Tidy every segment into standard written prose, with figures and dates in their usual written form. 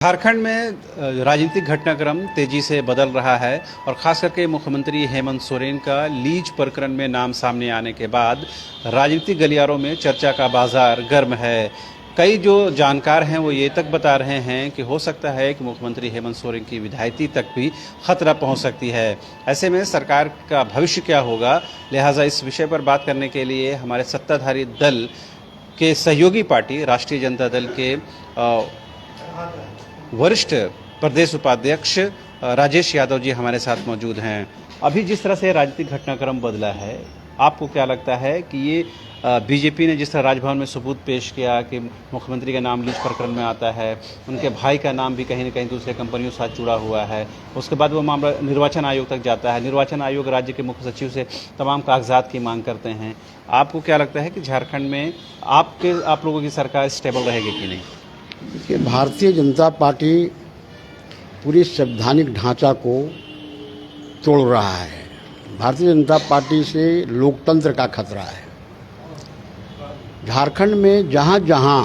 झारखंड में राजनीतिक घटनाक्रम तेजी से बदल रहा है और खास करके मुख्यमंत्री हेमंत सोरेन का लीज प्रकरण में नाम सामने आने के बाद राजनीतिक गलियारों में चर्चा का बाजार गर्म है। कई जो जानकार हैं वो ये तक बता रहे हैं कि हो सकता है कि मुख्यमंत्री हेमंत सोरेन की विधायिका तक भी खतरा पहुंच सकती है। ऐसे में सरकार का भविष्य क्या होगा, लिहाजा इस विषय पर बात करने के लिए हमारे सत्ताधारी दल के सहयोगी पार्टी राष्ट्रीय जनता दल के वरिष्ठ प्रदेश उपाध्यक्ष राजेश यादव जी हमारे साथ मौजूद हैं। अभी जिस तरह से राजनीतिक घटनाक्रम बदला है, आपको क्या लगता है कि ये बीजेपी ने जिस तरह राजभवन में सबूत पेश किया कि मुख्यमंत्री का नाम लीज प्रकरण में आता है, उनके भाई का नाम भी कहीं न कहीं दूसरे कंपनियों के साथ जुड़ा हुआ है, उसके बाद वो मामला निर्वाचन आयोग तक जाता है, निर्वाचन आयोग राज्य के मुख्य सचिव से तमाम कागजात की मांग करते हैं। आपको क्या लगता है कि झारखंड में आप लोगों की सरकार स्टेबल रहेगी कि नहीं? कि भारतीय जनता पार्टी पूरी संवैधानिक ढांचा को तोड़ रहा है। भारतीय जनता पार्टी से लोकतंत्र का खतरा है। झारखंड में जहाँ जहाँ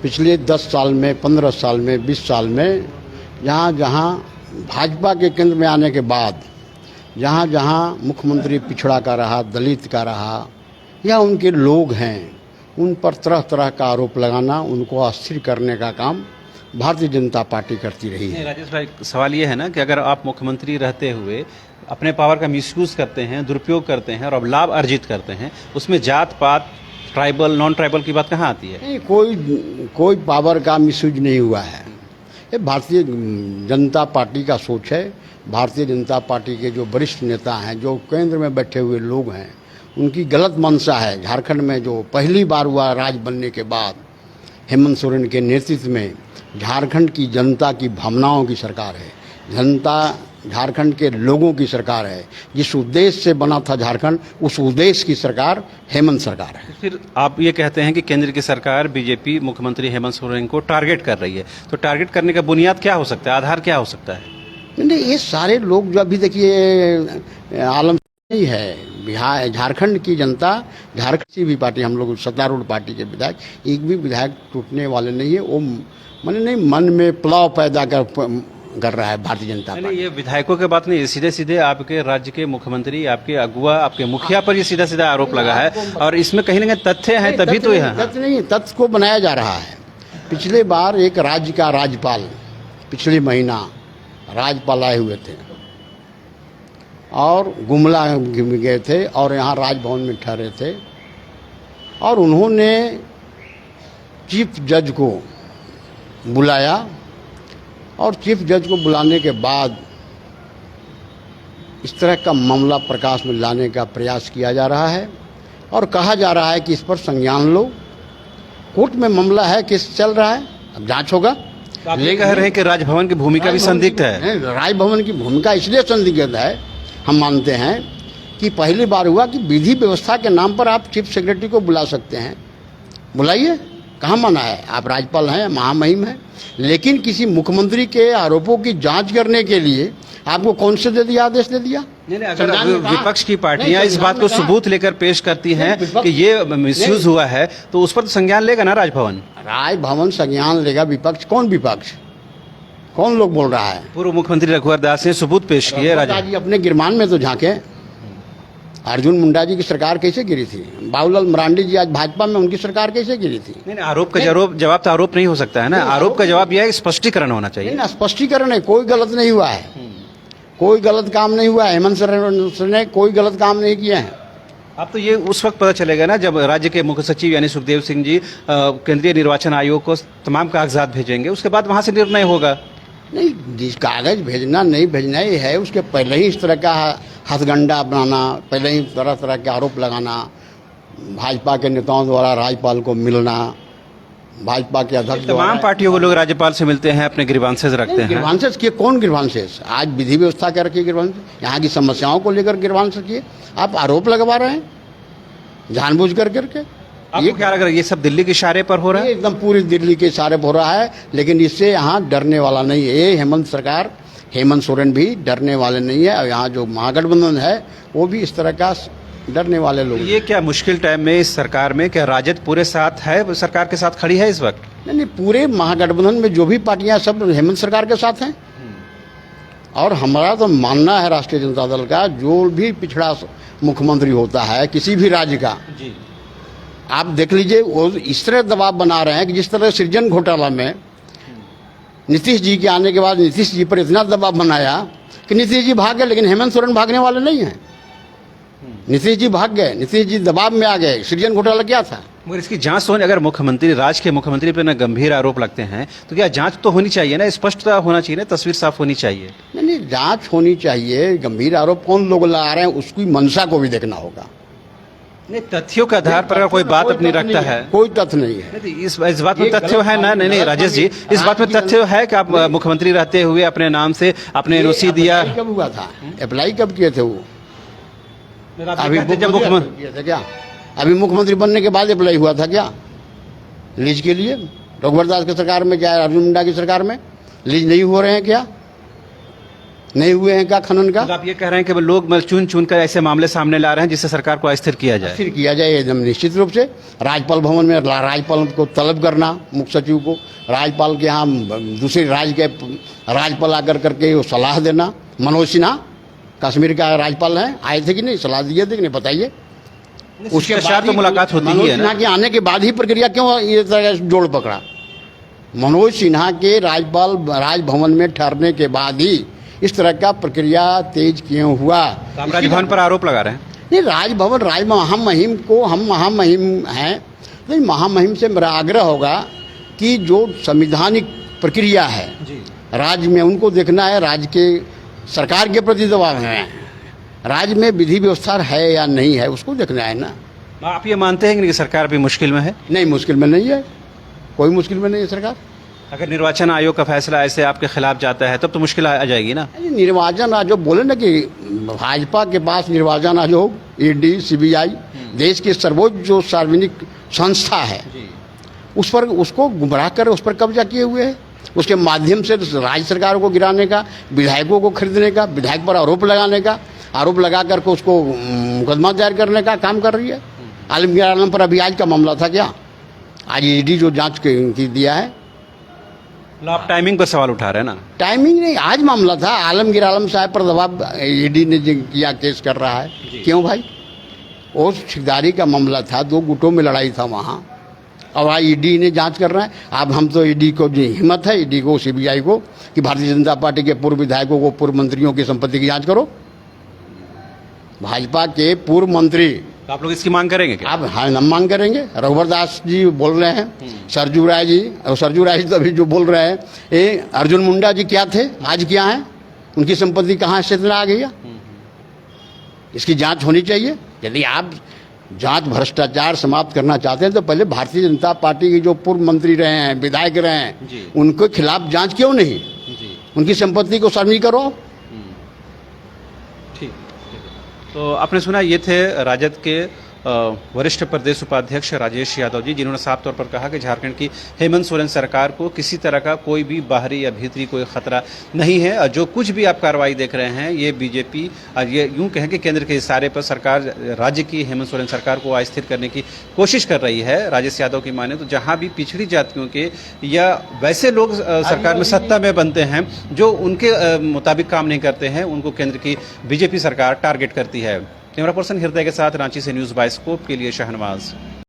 पिछले 10 साल में, 15 साल में, 20 साल में जहाँ जहाँ भाजपा के केंद्र में आने के बाद जहाँ जहाँ मुख्यमंत्री पिछड़ा का रहा, दलित का रहा या उनके लोग हैं, उन पर तरह तरह का आरोप लगाना, उनको अस्थिर करने का काम भारतीय जनता पार्टी करती रही है। राजेश भाई, सवाल ये है ना कि अगर आप मुख्यमंत्री रहते हुए अपने पावर का मिसयूज करते हैं, दुरुपयोग करते हैं और अब लाभ अर्जित करते हैं, उसमें जात पात, ट्राइबल, नॉन ट्राइबल की बात कहाँ आती है? नहीं, कोई पावर का मिसयूज नहीं हुआ है। ये भारतीय जनता पार्टी का सोच है। भारतीय जनता पार्टी के जो वरिष्ठ नेता हैं, जो केंद्र में बैठे हुए लोग हैं, उनकी गलत मंशा है। झारखंड में जो पहली बार हुआ राज बनने के बाद हेमंत सोरेन के नेतृत्व में झारखंड की जनता की भावनाओं की सरकार है। जनता झारखंड के लोगों की सरकार है। जिस उद्देश्य से बना था झारखंड, उस उद्देश्य की सरकार हेमंत सरकार है। फिर आप ये कहते हैं कि केंद्र की सरकार बीजेपी मुख्यमंत्री हेमंत सोरेन को टारगेट कर रही है, तो टारगेट करने का बुनियाद क्या हो सकता है, आधार क्या हो सकता है? नहीं, ये सारे लोग जो अभी देखिए आलम नहीं है। बिहार झारखंड की जनता, झारखंड की भी पार्टी, हम लोग सत्तारूढ़ पार्टी के विधायक, एक भी विधायक टूटने वाले नहीं है। वो मन में पुलाव पैदा कर रहा है भारतीय जनता पार्टी। ये विधायकों की बात नहीं, सीधे सीधे आपके राज्य के मुख्यमंत्री, आपके अगुआ, आपके मुखिया पर ये सीधा सीधा आरोप लगा है और इसमें कहीं ना कहीं तथ्य है, तभी तो यह तथ्य नहीं, तथ्य को बनाया जा रहा है। पिछले बार एक राज्य का राज्यपाल पिछले महीना राज्यपाल आए हुए थे और गुमला गए थे और यहाँ राजभवन में ठहरे थे और उन्होंने चीफ जज को बुलाया और चीफ जज को बुलाने के बाद इस तरह का मामला प्रकाश में लाने का प्रयास किया जा रहा है और कहा जा रहा है कि इस पर संज्ञान लो। कोर्ट में मामला है, केस चल रहा है, अब जांच होगा। आप ये कह रहे हैं कि राजभवन की भूमिका भी संदिग्ध है? राजभवन की भूमिका इसलिए संदिग्ध है, हम मानते हैं कि पहली बार हुआ कि विधि व्यवस्था के नाम पर आप चीफ सेक्रेटरी को बुला सकते हैं। बुलाइए, कहाँ मना है? आप राज्यपाल हैं, महामहिम हैं। लेकिन किसी मुख्यमंत्री के आरोपों की जांच करने के लिए आपको कौन से दे दिया, आदेश दे दिया? नहीं, अगर विपक्ष की पार्टियां इस बात को सबूत लेकर पेश करती हैं कि ये मिसयूज हुआ है, तो उस पर तो संज्ञान लेगा ना राजभवन? राजभवन संज्ञान लेगा। विपक्ष कौन? विपक्ष कौन लोग बोल रहा है? पूर्व मुख्यमंत्री रघुवर दास ने सबूत पेश किए। जी अपने गिरमान में तो झांके। अर्जुन मुंडा जी की सरकार कैसे गिरी थी? बाबूलाल मरांडी जी आज भाजपा में, उनकी सरकार कैसे गिरी थी? नहीं, आरोप का जवाब तो आरोप नहीं हो सकता है ना। आरोप का जवाब यह है, स्पष्टीकरण होना चाहिए। नहीं, स्पष्टीकरण है। कोई गलत नहीं हुआ है, कोई गलत काम नहीं हुआ है। हेमंत सोरेन ने कोई गलत काम नहीं किया है। अब तो ये उस वक्त पता चलेगा ना जब राज्य के मुख्य सचिव यानी सुखदेव सिंह जी केंद्रीय निर्वाचन आयोग को तमाम कागजात भेजेंगे, उसके बाद वहां से निर्णय होगा। नहीं, कागज भेजना नहीं भेजना ही है, उसके पहले ही इस तरह का हथगंडा बनाना, पहले ही तरह तरह के आरोप लगाना, भाजपा के नेताओं द्वारा राज्यपाल को मिलना, भाजपा के अध्यक्ष तमाम पार्टियों के लोग राज्यपाल से मिलते हैं, अपने ग्रीवांसेस रखते हैं। ग्रीवांसेस किए? कौन ग्रीवांसेस? आज विधि व्यवस्था क्या रखिए ग्रीवांसेस? यहाँ की समस्याओं को लेकर ग्रीवांसेस किए। आप आरोप लगवा रहे हैं जानबूझ करके। ये क्या लग रहा है, ये सब दिल्ली के इशारे पर हो रहा है? एकदम पूरी दिल्ली के इशारे पर हो रहा है, लेकिन इससे यहाँ डरने वाला नहीं है। ये हेमंत सरकार, हेमंत सोरेन भी डरने वाले नहीं है और यहाँ जो महागठबंधन है वो भी इस तरह का डरने वाले लोग। ये क्या मुश्किल टाइम में इस सरकार में क्या राजद पूरे साथ है, सरकार के साथ खड़ी है इस वक्त? नहीं नहीं, पूरे महागठबंधन में जो भी पार्टियां सब हेमंत सरकार के साथ हैं। और हमारा तो मानना है राष्ट्रीय जनता दल का, जो भी पिछड़ा मुख्यमंत्री होता है किसी भी राज्य का, जी आप देख लीजिए वो इस तरह दबाव बना रहे हैं कि जिस तरह सृजन घोटाला में नीतीश जी के आने के बाद नीतीश जी पर इतना दबाव बनाया कि नीतीश जी भाग गए, लेकिन हेमंत सोरेन भागने वाले नहीं हैं। नीतीश जी भाग गए, नीतीश जी दबाव में आ गए। सृजन घोटाला क्या था? मगर इसकी जांच होने, अगर मुख्यमंत्री, राज्य के मुख्यमंत्री पर न गंभीर आरोप लगते हैं तो क्या जांच तो होनी चाहिए ना, स्पष्टता होना चाहिए ना, तस्वीर साफ होनी चाहिए। नहीं नहीं, जांच होनी चाहिए। गंभीर आरोप कौन लोग लगा रहे हैं उसकी मंशा को भी देखना होगा। नहीं, तथ्यों के आधार पर अगर कोई बात अपनी रखता है, कोई तथ्य नहीं है। नहीं, इस बात में तथ्य है ना? नहीं नहीं राजेश जी, इस बात में तथ्य है कि आप मुख्यमंत्री रहते हुए अपने नाम से आपने एनओसी दिया। कब हुआ था? अप्लाई कब किए थे वो? अभी जब मुख्यमंत्री किए थे क्या? अभी मुख्यमंत्री बनने के बाद अप्लाई हुआ था क्या लीज के लिए? रघुवर दास की सरकार में, क्या अर्जुन मुंडा की सरकार में लीज नहीं हो रहे हैं क्या? नहीं हुए हैं क्या खनन का? तो आप ये कह रहे हैं कि वो लोग चुन चुन कर ऐसे मामले सामने ला रहे हैं जिससे सरकार को अस्थिर किया जाए? अस्थिर किया जाए एकदम निश्चित रूप से। राज्यपाल भवन में राज्यपाल को तलब करना, मुख्य सचिव को, राज्यपाल के यहाँ दूसरे राज्य के राज्यपाल आकर करके वो सलाह देना। मनोज सिन्हा कश्मीर का राज्यपाल हैं, आए थे कि नहीं? सलाह दिए थे कि नहीं? बताइए। उसके बाद तो मुलाकात होती ही मनोज है ना? सिन्हा के आने के बाद ही प्रक्रिया क्यों ये तरह जोड़ पकड़ा? मनोज सिन्हा के राज्यपाल राजभवन में ठहरने के बाद ही इस तरह का प्रक्रिया तेज क्यों हुआ? तो आप राजभवन पर आरोप लगा रहे हैं? नहीं, राजभवन राज महामहिम को, हम महामहिम हैं, नहीं, महामहिम से मेरा आग्रह होगा कि जो संविधानिक प्रक्रिया है राज्य में उनको देखना है। राज्य के सरकार के प्रति दबाव है, राज्य में विधि व्यवस्था है या नहीं है उसको देखना है ना। आप ये मानते हैं कि सरकार भी मुश्किल में है? नहीं, मुश्किल में नहीं है, कोई मुश्किल में नहीं है सरकार। अगर निर्वाचन आयोग का फैसला ऐसे आपके खिलाफ जाता है तब तो मुश्किल आ जाएगी ना? निर्वाचन आयोग बोले ना कि भाजपा के पास निर्वाचन आयोग, ईडी, सीबीआई देश की सर्वोच्च जो सार्वजनिक संस्था है उस पर, उसको गुमराह कर उस पर कब्जा किए हुए है। उसके माध्यम से राज्य सरकार को गिराने का, विधायकों को खरीदने का, विधायक पर आरोप लगाने का, आरोप लगा करके उसको मुकदमा दायर करने का काम कर रही है। आलमगीर आलम पर अभी आज का मामला था क्या? आज ईडी जो जांच की दिया है। आप टाइमिंग पर सवाल उठा रहे हैं ना? टाइमिंग नहीं, आज मामला था। आलमगीर आलम साहब पर दबाव ईडी ने किया, केस कर रहा है। क्यों भाई? वो ठेकेदारी का मामला था, 2 गुटों में लड़ाई था वहाँ, और आज ईडी ने जांच कर रहा है। अब हम तो ईडी को जो हिम्मत है, ईडी को, सीबीआई को, कि भारतीय जनता पार्टी के पूर्व विधायकों को, पूर्व मंत्रियों की संपत्ति की जांच करो। भाजपा के पूर्व मंत्री, तो आप लोग इसकी मांग करेंगे क्या? आप हाँ, हम मांग करेंगे। रघुवर दास जी बोल रहे हैं, सरजू राय जी, और सरजू राय जी तो अभी जो बोल रहे हैं, ये अर्जुन मुंडा जी क्या थे, आज क्या हैं, उनकी संपत्ति कहाँ से इतना आ गई है? इसकी जांच होनी चाहिए। यदि आप जांच भ्रष्टाचार समाप्त करना चाहते हैं तो पहले भारतीय जनता पार्टी के जो पूर्व मंत्री रहे हैं, विधायक रहे हैं, उनके खिलाफ जांच क्यों नहीं? उनकी संपत्ति को सार्वजनिक करो। ठीक। तो आपने सुना, ये थे राजद के वरिष्ठ प्रदेश उपाध्यक्ष राजेश यादव जी, जिन्होंने साफ तौर पर कहा कि झारखंड की हेमंत सोरेन सरकार को किसी तरह का कोई भी बाहरी या भीतरी कोई खतरा नहीं है। और जो कुछ भी आप कार्रवाई देख रहे हैं, ये बीजेपी, ये यूं कहें कि केंद्र के इशारे पर सरकार, राज्य की हेमंत सोरेन सरकार को अस्थिर करने की कोशिश कर रही है। राजेश यादव की माने तो जहाँ भी पिछड़ी जातियों के या वैसे लोग सरकार में सत्ता में बनते हैं जो उनके मुताबिक काम नहीं करते हैं, उनको केंद्र की बीजेपी सरकार टारगेट करती है। कैमरा पर्सन हृदय के साथ रांची से न्यूज़ बाइस्कोप के लिए शहनवाज।